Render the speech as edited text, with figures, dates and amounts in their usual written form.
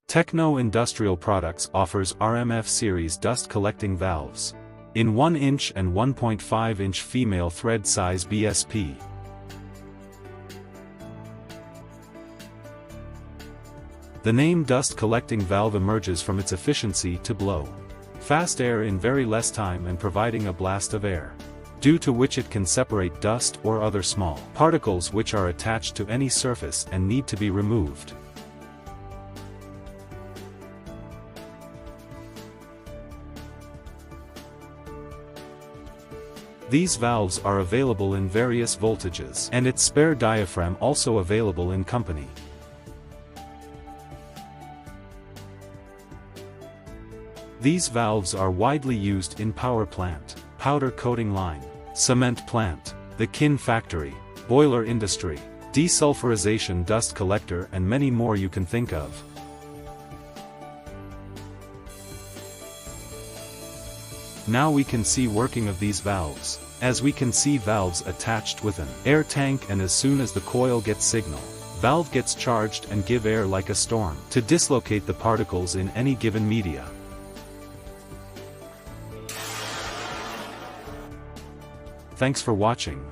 Techno Industrial Products offers RMF Series dust collecting valves in 1-inch and 1.5-inch female thread size BSP. The name dust collecting valve emerges from its efficiency to blow fast air in very less time and providing a blast of air, due to which it can separate dust or other small particles which are attached to any surface and need to be removed. These valves are available in various voltages, and its spare diaphragm also available in company. These valves are widely used in power plant, powder coating line, cement plant, the kin factory, boiler industry, desulfurization dust collector and many more you can think of. Now we can see working of these valves, as we can see valves attached with an air tank, and as soon as the coil gets signal, valve gets charged and give air like a storm to dislocate the particles in any given media. Thanks for watching.